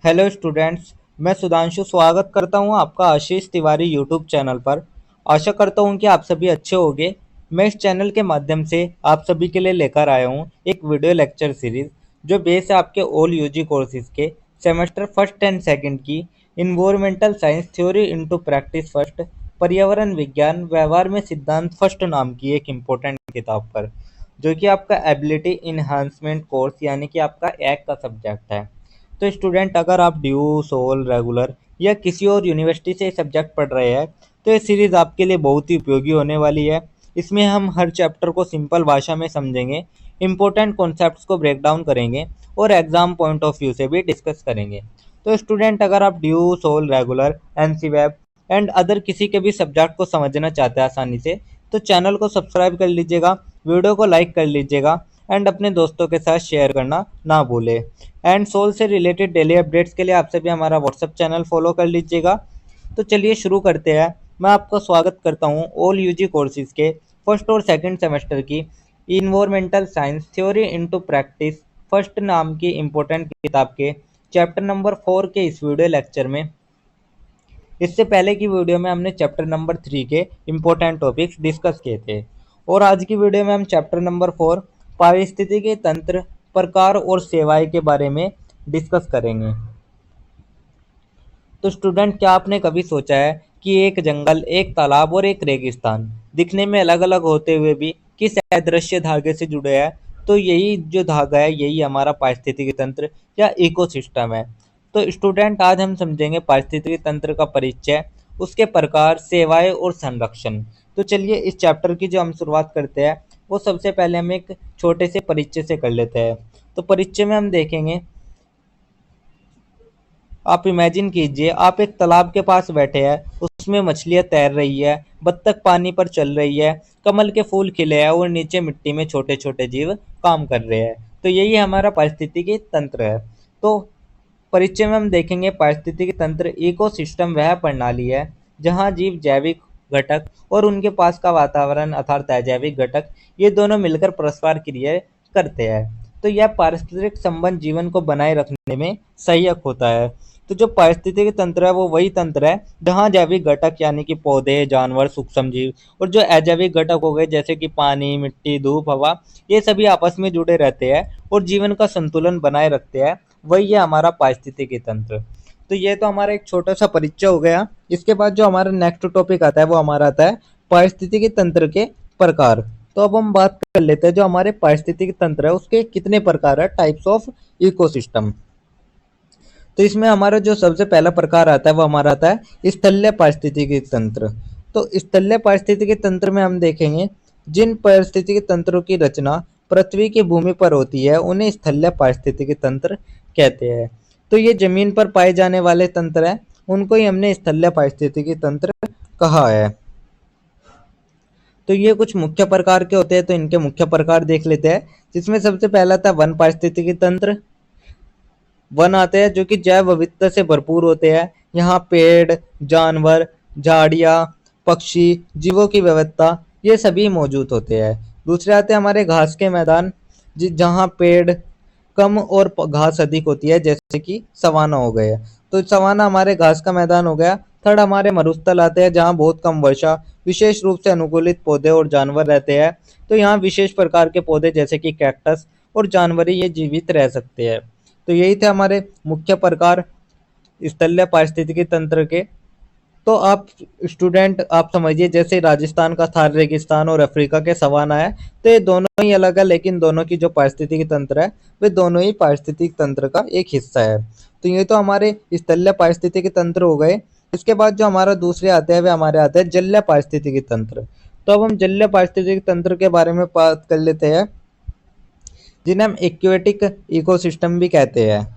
Hello students. मैं सुधांशु स्वागत करता हूं आपका आशीष तिवारी यूट्यूब चैनल पर। आशा करता हूं कि आप सभी अच्छे होंगे। मैं इस चैनल के माध्यम से आप सभी के लिए लेकर आया हूं एक वीडियो लेक्चर सीरीज जो बेस है आपके ऑल यूजी कोर्सेज के सेमेस्टर फर्स्ट एंड सेकंड की environmental science theory into practice first, पर्यावरण विज्ञान व्यवहार में सिद्धांत फर्स्ट नाम की एक इम्पोर्टेंट किताब पर, जो कि आपका एबिलिटी इन्हांसमेंट कोर्स यानी कि आपका एक का सब्जेक्ट है। तो स्टूडेंट, अगर आप ड्यू, सोल, रेगुलर या किसी और यूनिवर्सिटी से सब्जेक्ट पढ़ रहे हैं तो ये सीरीज़ आपके लिए बहुत ही उपयोगी होने वाली है। इसमें हम हर चैप्टर को सिंपल भाषा में समझेंगे, इम्पोर्टेंट कॉन्सेप्ट्स को ब्रेक डाउन करेंगे और एग्जाम पॉइंट ऑफ व्यू से भी डिस्कस करेंगे। तो स्टूडेंट, अगर आप DU, SOL, regular, NC web and other किसी के भी सब्जेक्ट को समझना चाहते हैं आसानी से, तो चैनल को सब्सक्राइब कर लीजिएगा, वीडियो को लाइक कर लीजिएगा एंड अपने दोस्तों के साथ शेयर करना ना भूलें। एंड सोल से रिलेटेड डेली अपडेट्स के लिए आप सभी हमारा व्हाट्सएप चैनल फॉलो कर लीजिएगा। तो चलिए शुरू करते हैं। मैं आपका स्वागत करता हूं ऑल यूजी कोर्सेज के फर्स्ट और सेकंड सेमेस्टर की environmental science theory into practice first नाम की इम्पोर्टेंट किताब के चैप्टर नंबर 4 के इस वीडियो लेक्चर में। इससे पहले की वीडियो में हमने चैप्टर नंबर 3 के इम्पोर्टेंट टॉपिक्स डिस्कस किए थे और आज की वीडियो में हम चैप्टर नंबर 4 पारिस्थितिकी तंत्र, प्रकार और सेवाएं के बारे में डिस्कस करेंगे। तो स्टूडेंट, क्या आपने कभी सोचा है कि एक जंगल, एक तालाब और एक रेगिस्तान दिखने में अलग अलग होते हुए भी किस अदृश्य धागे से जुड़े हैं? तो यही जो धागा है, यही हमारा पारिस्थितिकी तंत्र या इकोसिस्टम है। तो स्टूडेंट, आज हम समझेंगे पारिस्थितिकी तंत्र का परिचय, उसके प्रकार, सेवाएं और संरक्षण। तो चलिए इस चैप्टर की जो हम शुरुआत करते हैं वो सबसे पहले हम एक छोटे से परिचय से कर लेते हैं। तो परिचय में हम देखेंगे, आप इमेजिन कीजिए आप एक तालाब के पास बैठे हैं, उसमें मछलियां तैर रही है, बत्तख पानी पर चल रही है, कमल के फूल खिले हैं और नीचे मिट्टी में छोटे छोटे जीव काम कर रहे हैं। तो यही हमारा पारिस्थितिकी तंत्र है। तो परिचय में हम देखेंगे पारिस्थितिकी तंत्र इकोसिस्टम वह प्रणाली है जहाँ जीव, जैविक घटक और उनके पास का वातावरण अर्थात अजैविक घटक, ये दोनों मिलकर परस्पर क्रिया करते हैं। तो यह पारिस्थितिक संबंध जीवन को बनाए रखने में सहायक होता है। तो जो पारिस्थितिकी तंत्र है वो वही तंत्र है जहाँ जैविक घटक यानी कि पौधे, जानवर, सूक्ष्म जीव और जो अजैविक घटक हो गए जैसे कि पानी, मिट्टी, धूप, हवा, ये सभी आपस में जुड़े रहते हैं और जीवन का संतुलन बनाए रखते हैं। वही है हमारा पारिस्थितिकी तंत्र। तो ये तो हमारा एक छोटा सा परिचय हो गया। इसके बाद जो हमारा नेक्स्ट टॉपिक आता है वो हमारा आता है पारिस्थितिकी तंत्र के प्रकार। तो अब हम बात कर लेते हैं जो हमारे पारिस्थितिकी तंत्र है उसके कितने प्रकार है, टाइप्स ऑफ इकोसिस्टम। तो इसमें हमारा जो सबसे पहला प्रकार आता है वो हमारा आता है स्थलीय पारिस्थितिकी तंत्र। तो स्थलीय पारिस्थितिकी तंत्र में हम देखेंगे जिन पारिस्थितिकी तंत्रों की रचना पृथ्वी की भूमि पर होती है उन्हें स्थलीय पारिस्थितिकी तंत्र कहते हैं। तो ये जमीन पर पाए जाने वाले तंत्र हैं, उनको ही हमने स्थलीय पारिस्थितिकी तंत्र कहा है। तो ये कुछ मुख्य प्रकार के होते हैं, तो इनके मुख्य प्रकार देख लेते हैं। जिसमें सबसे पहला था वन पारिस्थितिकी तंत्र। वन आते हैं जो कि जैव विविधता से भरपूर होते हैं। यहाँ पेड़, जानवर, झाड़ियाँ, पक्षी, जीवों की विविधता, ये सभी मौजूद होते हैं। दूसरे आते हैं हमारे घास के मैदान, जहाँ पेड़ कम और घास अधिक होती है, जैसे कि सवाना हो गया। तो सवाना हमारे घास का मैदान हो गया। थर्ड हमारे मरुस्थल आते हैं जहाँ बहुत कम वर्षा, विशेष रूप से अनुकूलित पौधे और जानवर रहते हैं। तो यहाँ विशेष प्रकार के पौधे जैसे कि कैक्टस और जानवर ये जीवित रह सकते हैं। तो यही थे हमारे मुख्य प्रकार स्थलीय पारिस्थितिकी तंत्र के। तो आप स्टूडेंट, आप समझिए जैसे राजस्थान का थार रेगिस्तान और अफ्रीका के सवाना है, तो ये दोनों ही अलग है लेकिन दोनों की जो पारिस्थितिकी तंत्र है वे दोनों ही पारिस्थितिकी तंत्र का एक हिस्सा है। तो ये तो हमारे स्थलीय पारिस्थितिकी तंत्र हो गए। इसके बाद जो हमारा दूसरे आते हैं वे हमारे आते हैं जलीय पारिस्थितिकी तंत्र। तो अब हम जलीय पारिस्थितिकी तंत्र के बारे में बात कर लेते हैं, जिन्हें हम एक्वेटिक इकोसिस्टम भी कहते हैं।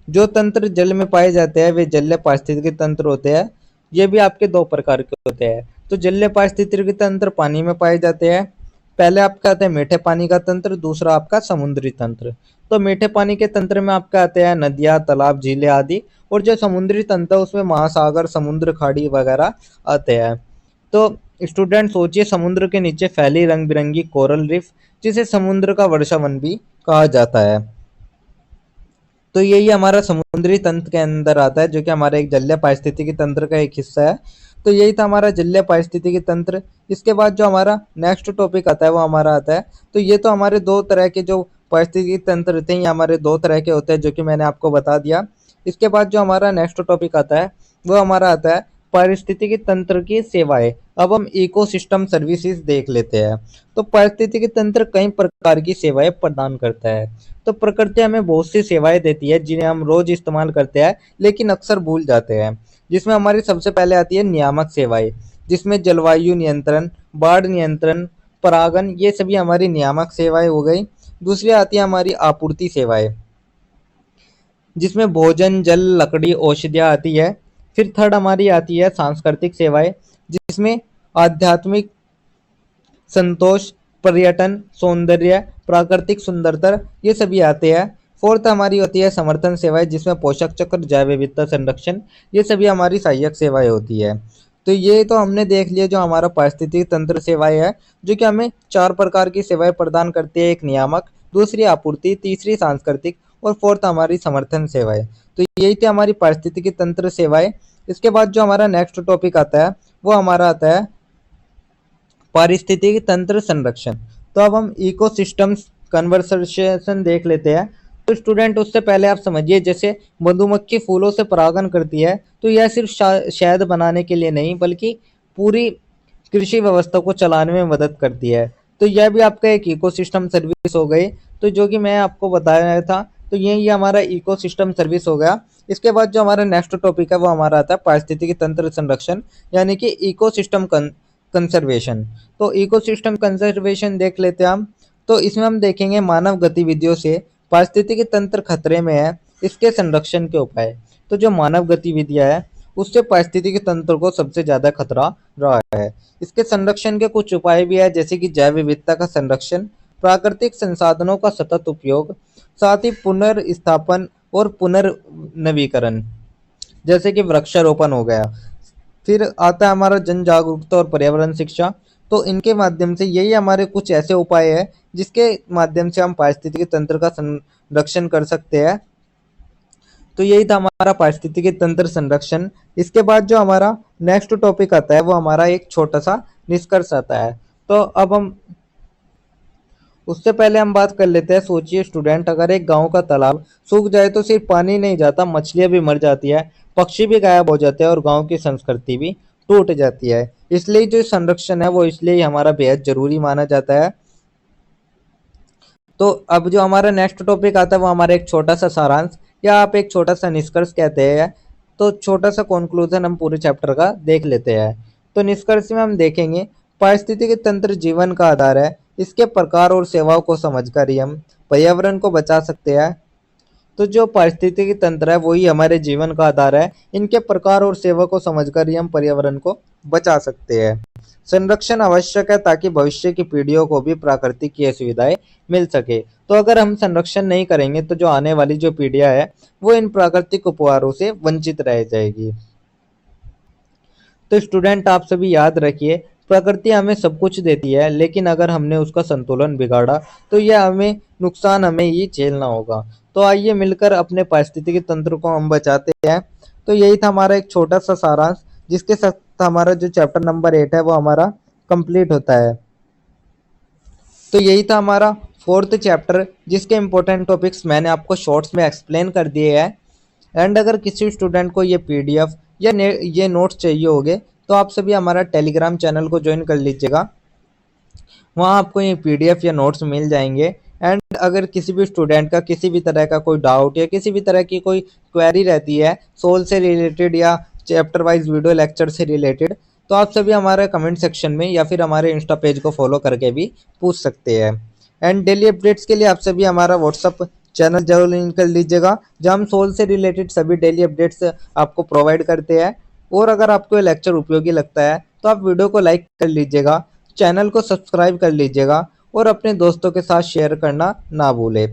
जो तंत्र जल में पाए जाते हैं वे जलीय पारिस्थितिकी तंत्र होते हैं। ये भी आपके दो प्रकार के होते हैं। तो जलीय पारिस्थितिकी तंत्र पानी में पाए जाते हैं। पहले आपका आता है मीठे पानी का तंत्र, दूसरा आपका समुद्री तंत्र। तो मीठे पानी के तंत्र में आपका आते हैं नदियाँ, तालाब, झीलें आदि, और जो समुद्री तंत्र है उसमें महासागर, समुद्र, खाड़ी वगैरह आते हैं। तो स्टूडेंट सोचिए, समुद्र के नीचे फैली रंग बिरंगी कोरल रिफ, जिसे समुद्र का वर्षावन भी कहा जाता है। तो यही हमारा समुद्री तंत्र के अंदर आता है, जो कि हमारा एक जलीय पारिस्थितिकी तंत्र का एक हिस्सा है। तो यही था हमारा जलीय पारिस्थितिकी तंत्र। इसके बाद जो हमारा नेक्स्ट टॉपिक आता है वो हमारा आता है, तो ये तो हमारे दो तरह के जो पारिस्थितिकी तंत्र थे, ये हमारे दो तरह के होते हैं, जो कि मैंने आपको बता दिया। इसके बाद जो हमारा नेक्स्ट टॉपिक आता है वो हमारा आता है पारिस्थितिकी तंत्र की सेवाएं। अब हम इकोसिस्टम सर्विसेज देख लेते हैं। तो पारिस्थितिकी तंत्र कई प्रकार की सेवाएं प्रदान करता है। तो प्रकृति हमें बहुत सी सेवाएं देती है जिन्हें हम रोज इस्तेमाल करते हैं लेकिन अक्सर भूल जाते हैं। जिसमें हमारी सबसे पहले आती है नियामक सेवाएं, जिसमें जलवायु नियंत्रण, बाढ़ नियंत्रण, परागण, ये सभी हमारी नियामक सेवाएं हो गई। दूसरी आती है हमारी आपूर्ति सेवाएं, जिसमें भोजन, जल, लकड़ी, औषधियाँ आती है। फिर थर्ड हमारी आती है सांस्कृतिक सेवाएं, जिसमें आध्यात्मिक संतोष, पर्यटन, सौंदर्य, प्राकृतिक सुंदरता, ये सभी आते हैं। फोर्थ हमारी होती है समर्थन सेवाएं, जिसमें पोषक चक्र, जैव विविधता संरक्षण, ये सभी हमारी सहायक सेवाएं होती है। तो ये तो हमने देख लिया जो हमारा पारिस्थितिकी तंत्र सेवाएं है, जो कि हमें चार प्रकार की सेवाएं प्रदान करती है। एक नियामक, दूसरी आपूर्ति, तीसरी सांस्कृतिक और फोर्थ हमारी समर्थन सेवाएं। तो यही थी हमारी पारिस्थितिकी तंत्र सेवाएं। इसके बाद जो हमारा नेक्स्ट टॉपिक आता है वो हमारा आता है पारिस्थितिकी तंत्र संरक्षण। तो अब हम इकोसिस्टम्स कन्वर्सेशन देख लेते हैं। तो स्टूडेंट उससे पहले आप समझिए, जैसे मधुमक्खी फूलों से परागण करती है, तो यह सिर्फ शहद बनाने के लिए नहीं बल्कि पूरी कृषि व्यवस्था को चलाने में मदद करती है। तो यह भी आपका एक इकोसिस्टम सर्विस हो गई। तो जो कि मैं आपको बता रहा था, तो ये हमारा इकोसिस्टम सर्विस हो गया। इसके बाद जो हमारा नेक्स्ट टॉपिक है वो हमारा आता है पारिस्थितिकी तंत्र संरक्षण, यानी कि इकोसिस्टम कंजर्वेशन। तो इकोसिस्टम कंजर्वेशन देख लेते हैं हम। तो इसमें हम देखेंगे मानव गतिविधियों से पारिस्थितिकी तंत्र खतरे में है, इसके संरक्षण के उपाय। तो जो मानव गतिविधियां है उससे पारिस्थितिकी तंत्र को सबसे ज्यादा खतरा रहा है। इसके संरक्षण के कुछ उपाय भी है, जैसे कि जैव विविधता का संरक्षण, प्राकृतिक संसाधनों का सतत उपयोग, साथ ही पुनर्स्थापन और पुनर्नवीकरण, जैसे कि वृक्षारोपण हो गया। फिर आता है हमारा जन जागरूकता और पर्यावरण शिक्षा। तो इनके माध्यम से यही हमारे कुछ ऐसे उपाय है जिसके माध्यम से हम पारिस्थितिकी तंत्र का संरक्षण कर सकते हैं। तो यही था हमारा पारिस्थितिकी तंत्र संरक्षण। इसके बाद जो हमारा नेक्स्ट टॉपिक आता है वो हमारा एक छोटा सा निष्कर्ष आता है। तो अब हम उससे पहले हम बात कर लेते हैं। सोचिए स्टूडेंट, अगर एक गांव का तालाब सूख जाए तो सिर्फ पानी नहीं जाता, मछलियां भी मर जाती है, पक्षी भी गायब हो जाते हैं और गांव की संस्कृति भी टूट जाती है। इसलिए जो संरक्षण है वो इसलिए ही हमारा बेहद जरूरी माना जाता है। तो अब जो हमारा नेक्स्ट टॉपिक आता है वो हमारा एक छोटा सा सारांश या आप एक छोटा सा निष्कर्ष कहते हैं। तो छोटा सा कंक्लूजन हम पूरे चैप्टर का देख लेते हैं। तो निष्कर्ष में हम देखेंगे पारिस्थितिकी तंत्र जीवन का आधार है। इसके प्रकार और सेवाओं को समझकर ही हम पर्यावरण को बचा सकते हैं। तो जो पारिस्थितिकी तंत्र है वही हमारे जीवन का आधार है। इनके प्रकार और सेवा को समझकर ही हम पर्यावरण को बचा सकते हैं। संरक्षण आवश्यक है ताकि भविष्य की पीढ़ियों को भी प्राकृतिक ये सुविधाएं मिल सके। तो अगर हम संरक्षण नहीं करेंगे तो जो आने वाली जो पीढ़ियां है वो इन प्राकृतिक उपहारों से वंचित रह जाएगी। तो स्टूडेंट आप सभी याद रखिए, प्रकृति हमें सब कुछ देती है लेकिन अगर हमने उसका संतुलन बिगाड़ा तो यह हमें नुकसान हमें ही झेलना होगा। तो आइए मिलकर अपने पारिस्थितिकी तंत्र को हम बचाते हैं। तो यही था हमारा एक छोटा सा सारांश, जिसके साथ हमारा जो चैप्टर नंबर 8 है वो हमारा कंप्लीट होता है। तो यही था हमारा फोर्थ चैप्टर, जिसके इंपॉर्टेंट टॉपिक्स मैंने आपको शॉर्ट्स में एक्सप्लेन कर दिए हैं। एंड अगर किसी स्टूडेंट को ये पीडीएफ या ये नोट्स चाहिए होंगे तो आप सभी हमारा टेलीग्राम चैनल को ज्वाइन कर लीजिएगा। वहाँ आपको ये पीडीएफ या नोट्स मिल जाएंगे। एंड अगर किसी भी स्टूडेंट का किसी भी तरह का कोई डाउट या किसी भी तरह की कोई क्वेरी रहती है सोल से रिलेटेड या चैप्टर वाइज वीडियो लेक्चर से रिलेटेड, तो आप सभी हमारे कमेंट सेक्शन में या फिर हमारे इंस्टा पेज को फॉलो करके भी पूछ सकते हैं। एंड डेली अपडेट्स के लिए आप सभी हमारा व्हाट्सअप चैनल जरूर लिंक कर लीजिएगा, जहाँ हम सोल से रिलेटेड सभी डेली अपडेट्स आपको प्रोवाइड करते हैं। और अगर आपको ये लेक्चर उपयोगी लगता है तो आप वीडियो को लाइक कर लीजिएगा, चैनल को सब्सक्राइब कर लीजिएगा और अपने दोस्तों के साथ शेयर करना ना भूलें।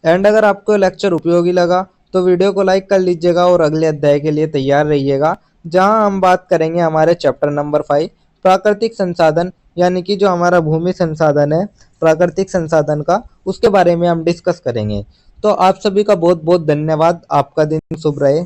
एंड अगर आपको लेक्चर उपयोगी लगा तो वीडियो को लाइक कर लीजिएगा और अगले अध्याय के लिए तैयार रहिएगा, जहां हम बात करेंगे हमारे चैप्टर नंबर 5 प्राकृतिक संसाधन, यानी कि जो हमारा भूमि संसाधन है प्राकृतिक संसाधन का, उसके बारे में हम डिस्कस करेंगे। तो आप सभी का बहुत बहुत धन्यवाद। आपका दिन शुभ रहे।